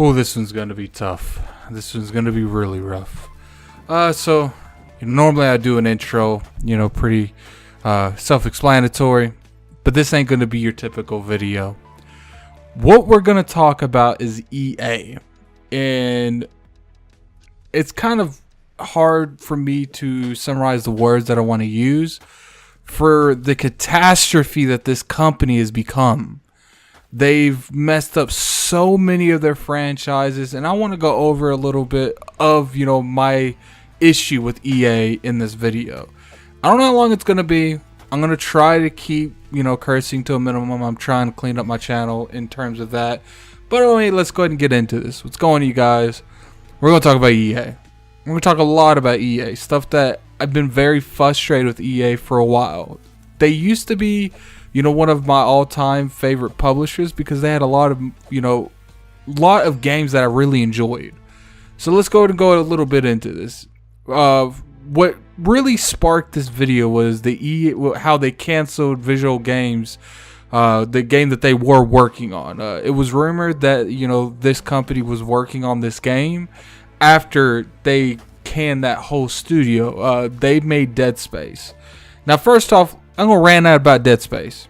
Oh, this one's gonna be tough. This one's gonna be really rough. So normally I do an intro, pretty self-explanatory, but this ain't gonna be your typical video. What we're gonna talk about is EA, and it's kind of hard for me to summarize the words that I want to use for the catastrophe that this company has become. They've messed up so many of their franchises, and I want to go over a little bit of, my issue with EA in this video. I don't know how long it's going to be. I'm going to try to keep, cursing to a minimum. I'm trying to clean up my channel in terms of that. But anyway, let's go ahead and get into this. What's going on, you guys? We're going to talk about EA. We're going to talk a lot about EA. Stuff that I've been very frustrated with EA for a while. They used to be, one of my all-time favorite publishers because they had a lot of games that I really enjoyed. So let's go ahead and go a little bit into this. What really sparked this video was how they canceled Visual Games, the game that they were working on. It was rumored that this company was working on this game after they canned that whole studio. They made Dead Space. Now, first off, I'm gonna rant out about Dead Space.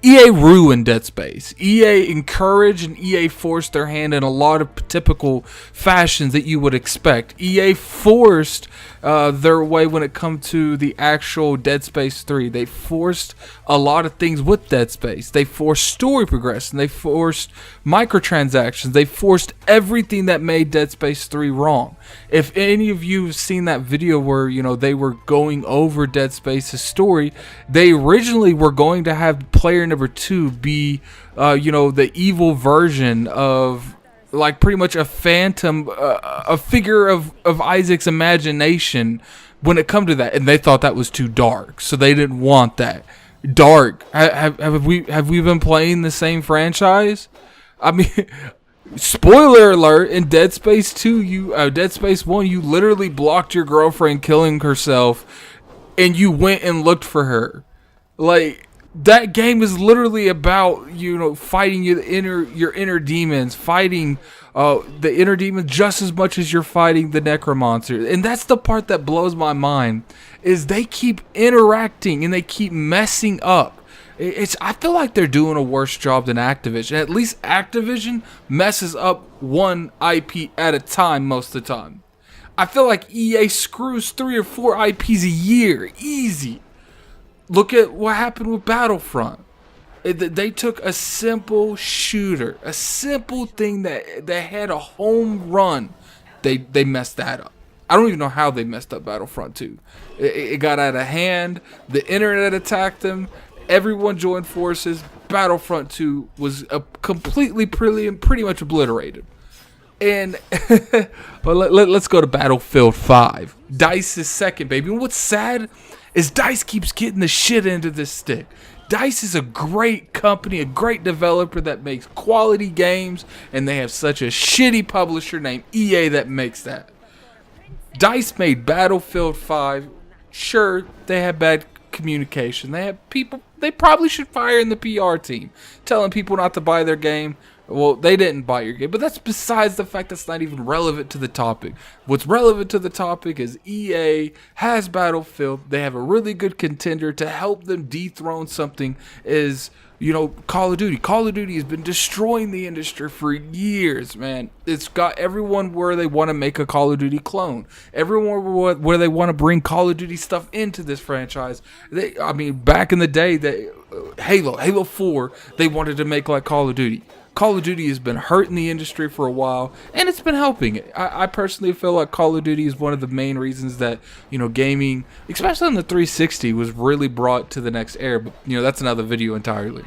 EA ruined Dead Space. EA encouraged and EA forced their hand in a lot of typical fashions that you would expect. EA forced their way when it comes to the actual Dead Space 3. They forced a lot of things with Dead Space. They forced story progression. They forced microtransactions. They forced everything that made Dead Space 3 wrong. If any of you have seen that video where they were going over Dead Space's story, they originally were going to have player number 2 be the evil version of like pretty much a phantom, a figure of Isaac's imagination when it come to that, and they thought that was too dark, so they didn't want that. Dark. Have we been playing the same franchise? I mean, spoiler alert, in Dead Space 2, Dead Space 1, you literally blocked your girlfriend killing herself and you went and looked for her. Like, that game is literally about, fighting your inner demons, fighting the inner demons just as much as you're fighting the necromancer. And that's the part that blows my mind, is they keep interacting and they keep messing up. I feel like they're doing a worse job than Activision. At least Activision messes up one IP at a time most of the time. I feel like EA screws 3 or 4 IPs a year, easy. Look at what happened with Battlefront. They took a simple shooter, a simple thing that had a home run. They messed that up. I don't even know how they messed up Battlefront 2. It got out of hand. The internet attacked them. Everyone joined forces. Battlefront 2 was completely pretty much obliterated. And well, let's go to Battlefield 5. DICE's second, baby. And what's sad is DICE keeps getting the shit into this stick. DICE is a great company, a great developer that makes quality games, and they have such a shitty publisher named EA that makes that. DICE made Battlefield 5. Sure, they had bad communication. They had people they probably should fire in the PR team, telling people not to buy their game. Well, they didn't buy your game, but that's besides the fact that's not even relevant to the topic. What's relevant to the topic is EA has Battlefield. They have a really good contender to help them dethrone something is, Call of Duty. Call of Duty has been destroying the industry for years, man. It's got everyone where they want to make a Call of Duty clone. Everyone where they want to bring Call of Duty stuff into this franchise. Back in the day, Halo 4, they wanted to make like Call of Duty. Call of Duty has been hurting the industry for a while, and it's been helping it. I personally feel like Call of Duty is one of the main reasons that, gaming, especially on the 360, was really brought to the next era. But, that's another video entirely.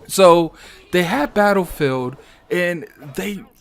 So, they had Battlefield, and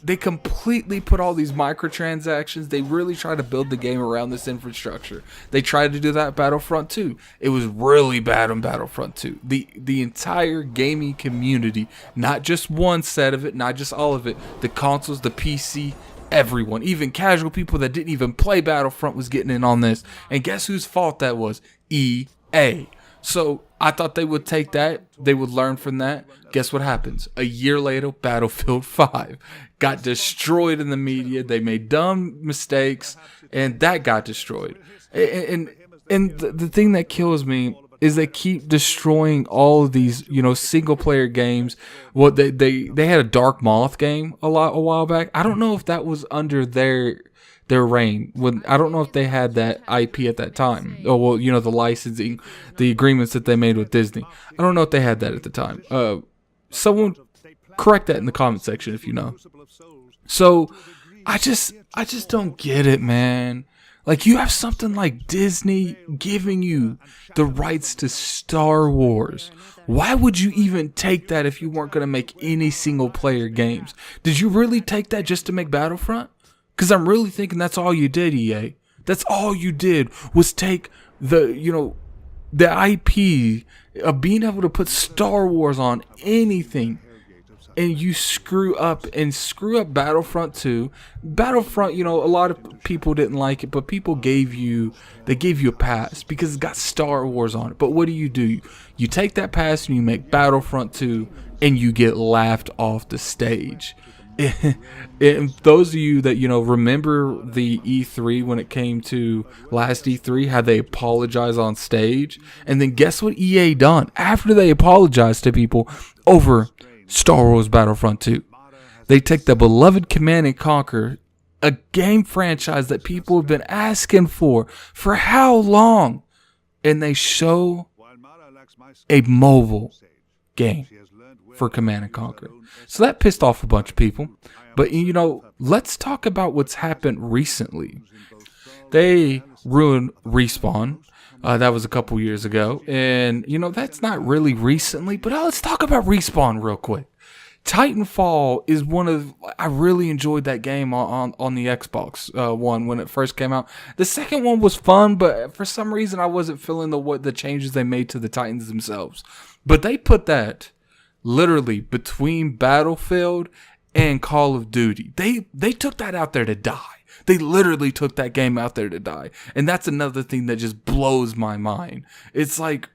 they completely put all these microtransactions. They really try to build the game around this infrastructure. They tried to do that in Battlefront 2. It was really bad on Battlefront 2. The entire gaming community, not just one set of it, not just all of it, the consoles, the PC, everyone, even casual people that didn't even play Battlefront was getting in on this. And guess whose fault that was? EA. So I thought they would take that. They would learn from that. Guess what happens? A year later, Battlefield 5 got destroyed in the media. They made dumb mistakes, and that got destroyed. And the thing that kills me is they keep destroying all of these, single player games. What they had a Dark Moth game a while back. I don't know if that was under their reign. I don't know if they had that IP at that time. Oh well, the licensing, the agreements that they made with Disney. I don't know if they had that at the time. Someone correct that in the comment section if you know. So I just don't get it, man. Like, you have something like Disney giving you the rights to Star Wars. Why would you even take that if you weren't going to make any single player games? Did you really take that just to make Battlefront? Because I'm really thinking that's all you did, EA. That's all you did was take the IP of being able to put Star Wars on anything. And you screw up Battlefront 2. Battlefront, a lot of people didn't like it, but people gave you a pass because it got Star Wars on it. But what do? You take that pass and you make Battlefront 2 and you get laughed off the stage. And those of you that remember the E3 when it came to last E3, how they apologized on stage, and then guess what EA done after they apologized to people over Star Wars Battlefront 2? They take the beloved Command and Conquer, a game franchise that people have been asking for how long, and they show a mobile game for Command and Conquer. So that pissed off a bunch of people. But let's talk about what's happened recently. They ruined Respawn. That was a couple years ago. And, that's not really recently. But let's talk about Respawn real quick. Titanfall is I really enjoyed that game on the Xbox One when it first came out. The second one was fun, but for some reason I wasn't feeling the changes they made to the Titans themselves. But they put that literally between Battlefield and Call of Duty. They took that out there to die. They literally took that game out there to die. And that's another thing that just blows my mind. It's like,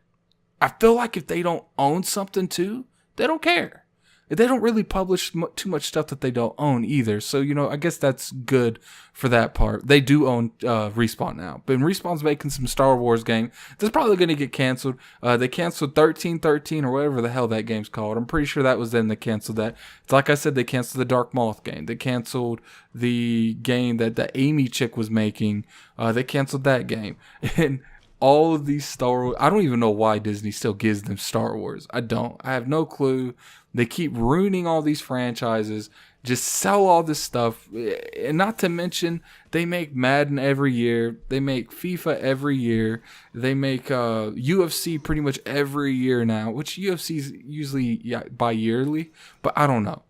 I feel like if they don't own something too, they don't care. They don't really publish too much stuff that they don't own either. So, I guess that's good for that part. They do own Respawn now. But Respawn's making some Star Wars game that's probably going to get canceled. They canceled 1313 or whatever the hell that game's called. I'm pretty sure that was them that canceled that. It's like I said, they canceled the Dark Moth game. They canceled the game that the Amy chick was making. They canceled that game. And all of these Star Wars, I don't even know why Disney still gives them Star Wars. I have no clue. They keep ruining all these franchises, just sell all this stuff. And not to mention, they make Madden every year. They make FIFA every year. They make UFC pretty much every year now, which UFC is usually bi-yearly. But I don't know.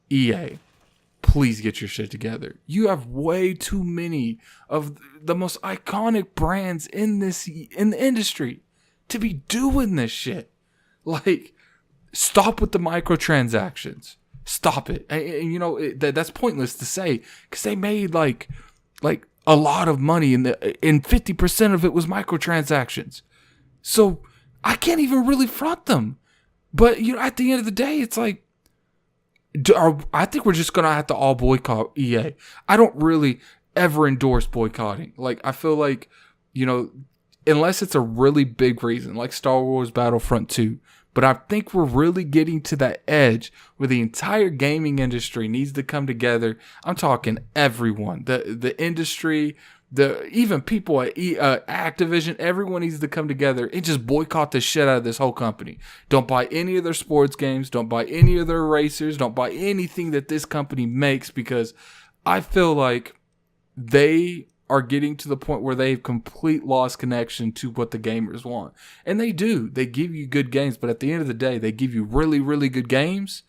EA, please get your shit together. You have way too many of the most iconic brands in the industry to be doing this shit. Like, stop with the microtransactions. Stop it. And that's pointless to say because they made like a lot of money and 50% of it was microtransactions. So I can't even really front them. But at the end of the day, it's like, I think we're just gonna have to all boycott EA. I don't really ever endorse boycotting. Like, I feel like, unless it's a really big reason, like Star Wars Battlefront 2. But I think we're really getting to that edge where the entire gaming industry needs to come together. I'm talking everyone, the industry, even people at Activision. Everyone needs to come together and just boycott the shit out of this whole company. Don't buy any of their sports games. Don't buy any of their racers. Don't buy anything that this company makes, because I feel like they are getting to the point where they've complete lost connection to what the gamers want. And they do. They give you good games, but at the end of the day, they give you really, really good games,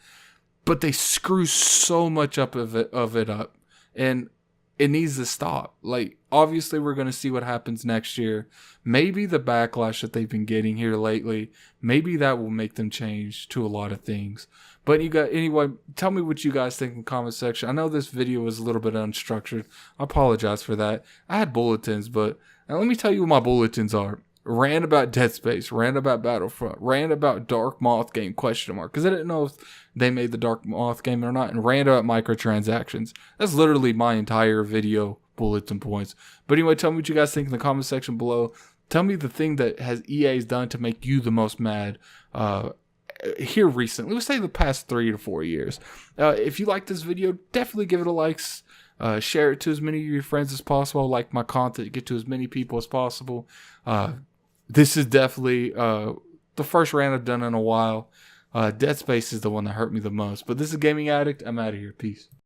but they screw so much of it up. And it needs to stop. Like, obviously, we're going to see what happens next year. Maybe the backlash that they've been getting here lately, maybe that will make them change to a lot of things. But anyway, tell me what you guys think in the comment section. I know this video was a little bit unstructured. I apologize for that. I had bulletins, but now let me tell you what my bulletins are. Ran about Dead Space, ran about Battlefront, ran about Dark Moth game, question mark, because I didn't know if they made the Dark Moth game or not, and ran about microtransactions. That's literally my entire video bullets and points. But anyway, tell me what you guys think in the comment section below. Tell me the thing that has EA's done to make you the most mad here recently. Let's say the past 3 to 4 years. If you like this video, definitely give it a like. Share it to as many of your friends as possible. Like my content, get to as many people as possible. This is definitely the first rant I've done in a while. Dead Space is the one that hurt me the most. But this is Gaming Addict. I'm out of here. Peace.